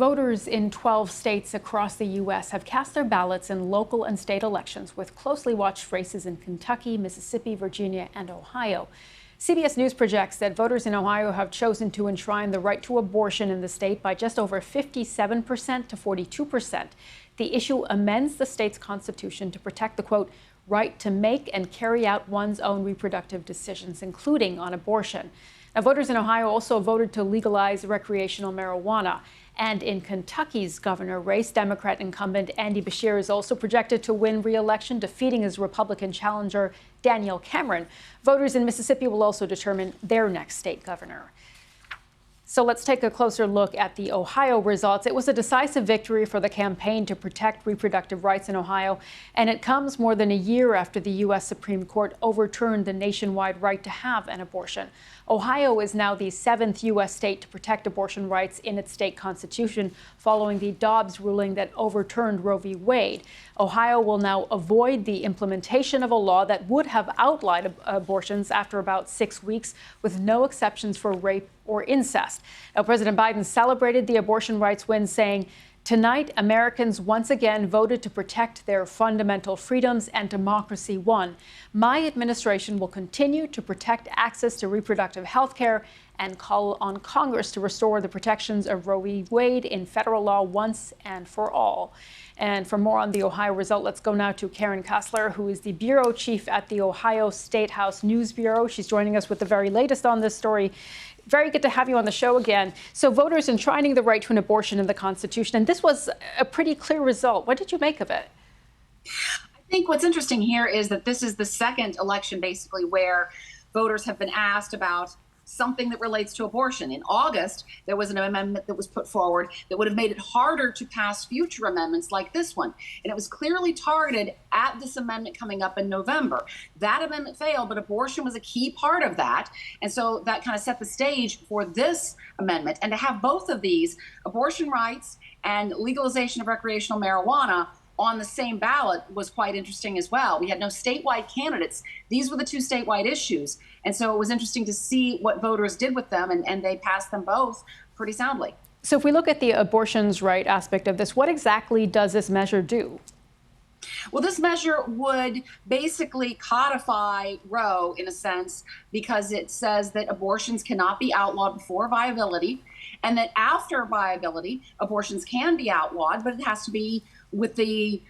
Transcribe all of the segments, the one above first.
Voters in 12 states across the U.S. have cast their ballots in local and state elections with closely watched races in Kentucky, Mississippi, Virginia, and Ohio. CBS News projects that voters in Ohio have chosen to enshrine the right to abortion in the state by just over 57% to 42%. The issue amends the state's constitution to protect the, quote, right to make and carry out one's own reproductive decisions, including on abortion. Now, voters in Ohio also voted to legalize recreational marijuana. And in Kentucky's governor race, Democrat incumbent Andy Beshear is also projected to win re-election, defeating his Republican challenger, Daniel Cameron. Voters in Mississippi will also determine their next state governor. So let's take a closer look at the Ohio results. It was a decisive victory for the campaign to protect reproductive rights in Ohio, and it comes more than a year after the U.S. Supreme Court overturned the nationwide right to have an abortion. Ohio is now the 7th U.S. state to protect abortion rights in its state constitution, following the Dobbs ruling that overturned Roe v. Wade. Ohio will now avoid the implementation of a law that would have outlawed abortions after about 6 weeks, with no exceptions for rape or incest. Now, President Biden celebrated the abortion rights win, saying, "Tonight, Americans once again voted to protect their fundamental freedoms and democracy won. My administration will continue to protect access to reproductive health care and call on Congress to restore the protections of Roe v. Wade in federal law once and for all." And for more on the Ohio result, let's go now to Karen Kassler, who is the bureau chief at the Ohio State House News Bureau. She's joining us with the very latest on this story. Very good to have you on the show again. So voters enshrining the right to an abortion in the Constitution, and this was a pretty clear result. What did you make of it? I think what's interesting here is that this is the second election, basically, where voters have been asked about something that relates to abortion. In August, there was an amendment that was put forward that would have made it harder to pass future amendments like this one. And it was clearly targeted at this amendment coming up in November. That amendment failed, but abortion was a key part of that. And so that kind of set the stage for this amendment. And to have both of these, abortion rights and legalization of recreational marijuana, on the same ballot was quite interesting as well. We had no statewide candidates. These were the two statewide issues. And so it was interesting to see what voters did with them, and they passed them both pretty soundly. So if we look at the abortions right aspect of this, what exactly does this measure do? Well, this measure would basically codify Roe in a sense, because it says that abortions cannot be outlawed before viability, and that after viability, abortions can be outlawed, but it has to be with the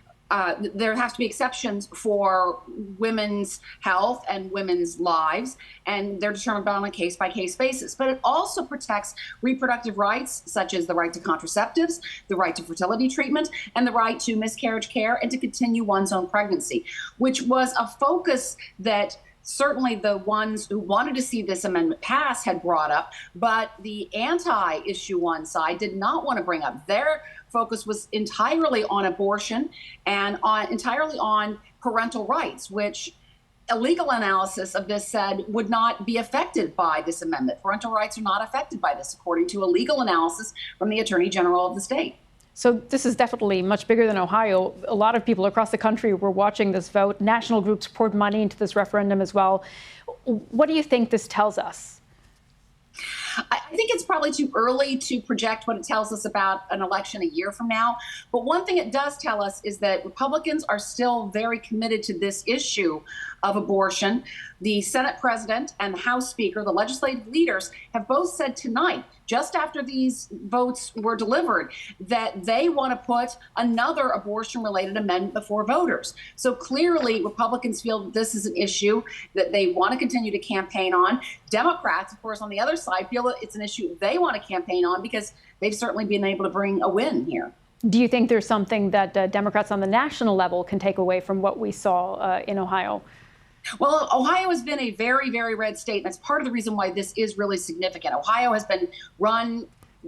there has to be exceptions for women's health and women's lives, and they're determined on a case-by-case basis. But it also protects reproductive rights, such as the right to contraceptives, the right to fertility treatment, and the right to miscarriage care and to continue one's own pregnancy, which was a focus that certainly the ones who wanted to see this amendment pass had brought up, but the anti-issue one side did not want to bring up. Their focus was entirely on abortion and entirely on parental rights, which a legal analysis of this said would not be affected by this amendment. Parental rights are not affected by this, according to a legal analysis from the Attorney General of the state. So this is definitely much bigger than Ohio. A lot of people across the country were watching this vote. National groups poured money into this referendum as well. What do you think this tells us? I think it's probably too early to project what it tells us about an election a year from now. But one thing it does tell us is that Republicans are still very committed to this issue of abortion. The Senate president and the House Speaker, the legislative leaders, have both said tonight, just after these votes were delivered, that they want to put another abortion-related amendment before voters. So clearly, Republicans feel that this is an issue that they want to continue to campaign on. Democrats, of course, on the other side, feel that it's an issue they want to campaign on because they've certainly been able to bring a win here. Do you think there's something that Democrats on the national level can take away from what we saw in Ohio? Well, Ohio has been a very, very red state, and that's part of the reason why this is really significant. Ohio has been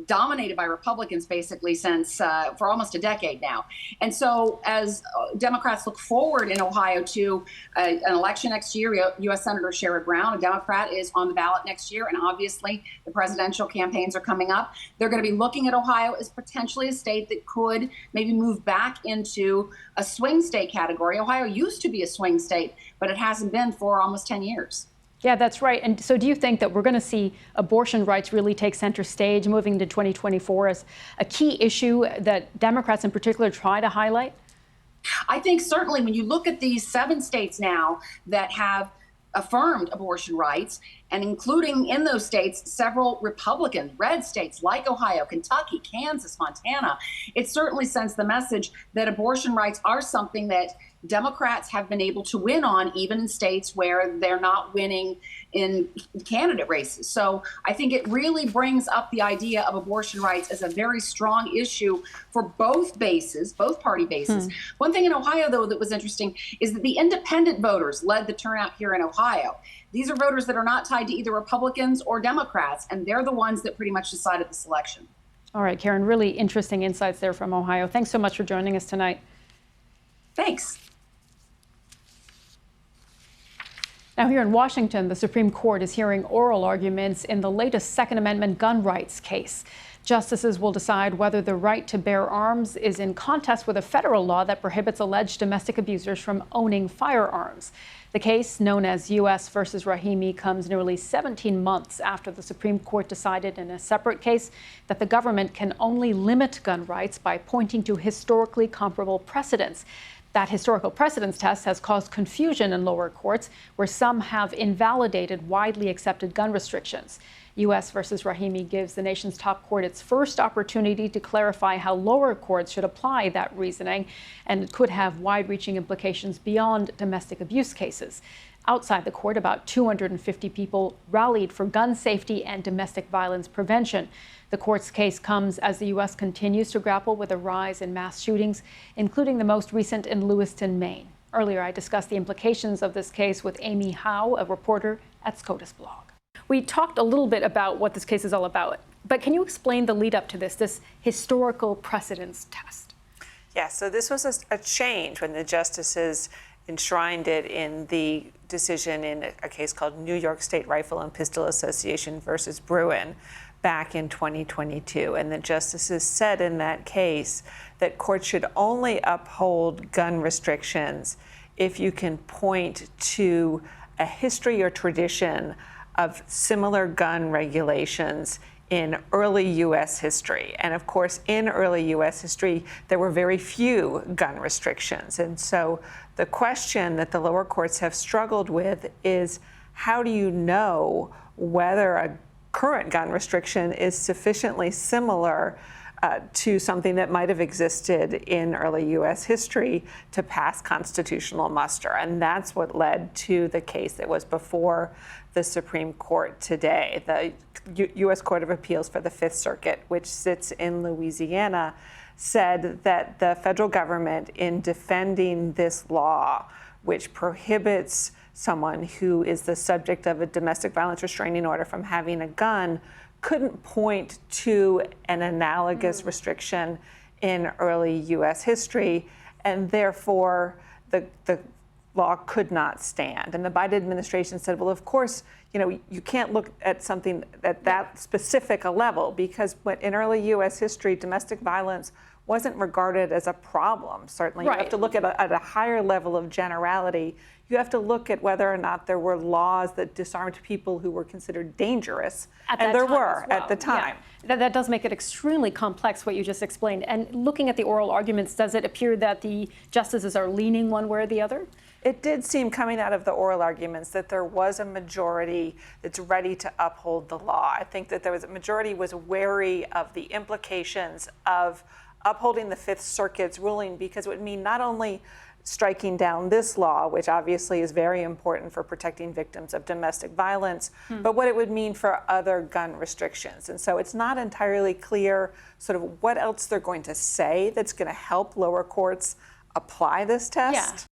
dominated by Republicans basically since for almost a decade now. And so as Democrats look forward in Ohio to an election next year, U.S. Senator Sherrod Brown, a Democrat, is on the ballot next year. And obviously the presidential campaigns are coming up. They're going to be looking at Ohio as potentially a state that could maybe move back into a swing state category. Ohio used to be a swing state, but it hasn't been for almost 10 years. Yeah, that's right. And so do you think that we're going to see abortion rights really take center stage moving into 2024 as a key issue that Democrats in particular try to highlight? I think certainly when you look at these 7 states now that have affirmed abortion rights, and including in those states several Republican red states like Ohio, Kentucky, Kansas, Montana, it certainly sends the message that abortion rights are something that Democrats have been able to win on, even in states where they're not winning in candidate races. So I think it really brings up the idea of abortion rights as a very strong issue for both bases, both party bases. One thing in Ohio, though, that was interesting is that the independent voters led the turnout here in Ohio. These are voters that are not tied to either Republicans or Democrats, and they're the ones that pretty much decided this election. All right, Karen, really interesting insights there from Ohio. Thanks so much for joining us tonight. Thanks. Now, here in Washington, the Supreme Court is hearing oral arguments in the latest Second Amendment gun rights case. Justices will decide whether the right to bear arms is in contest with a federal law that prohibits alleged domestic abusers from owning firearms. The case, known as U.S. versus Rahimi, comes nearly 17 months after the Supreme Court decided in a separate case that the government can only limit gun rights by pointing to historically comparable precedents. That historical precedence test has caused confusion in lower courts, where some have invalidated widely accepted gun restrictions. U.S. versus Rahimi gives the nation's top court its first opportunity to clarify how lower courts should apply that reasoning, and it could have wide-reaching implications beyond domestic abuse cases. Outside the court, about 250 people rallied for gun safety and domestic violence prevention. The court's case comes as the U.S. continues to grapple with a rise in mass shootings, including the most recent in Lewiston, Maine. Earlier, I discussed the implications of this case with Amy Howe, a reporter at SCOTUS blog. We talked a little bit about what this case is all about, but can you explain the lead up to this historical precedence test? Yeah, so this was a change when the justices enshrined it in the decision in a case called New York State Rifle and Pistol Association versus Bruin back in 2022. And the justices said in that case that courts should only uphold gun restrictions if you can point to a history or tradition of similar gun regulations in early U.S. history. And of course, in early U.S. history, there were very few gun restrictions. And so the question that the lower courts have struggled with is, how do you know whether a current gun restriction is sufficiently similar to something that might have existed in early U.S. history to pass constitutional muster? And that's what led to the case that was before the Supreme Court today. The U.S. Court of Appeals for the Fifth Circuit, which sits in Louisiana, said that the federal government, in defending this law, which prohibits someone who is the subject of a domestic violence restraining order from having a gun, couldn't point to an analogous restriction in early U.S. history, and therefore the law could not stand. And the Biden administration said, well, of course, you can't look at something at that specific a level, because in early U.S. history, domestic violence wasn't regarded as a problem. Certainly, right. You have to look at a higher level of generality. You have to look at whether or not there were laws that disarmed people who were considered dangerous. And there were at the time. Yeah. That does make it extremely complex, what you just explained. And looking at the oral arguments, does it appear that the justices are leaning one way or the other? It did seem, coming out of the oral arguments, that there was a majority that's ready to uphold the law. I think that a majority was wary of the implications of upholding the Fifth Circuit's ruling, because it would mean not only striking down this law, which obviously is very important for protecting victims of domestic violence, but what it would mean for other gun restrictions. And so it's not entirely clear sort of what else they're going to say that's going to help lower courts apply this test. Yeah.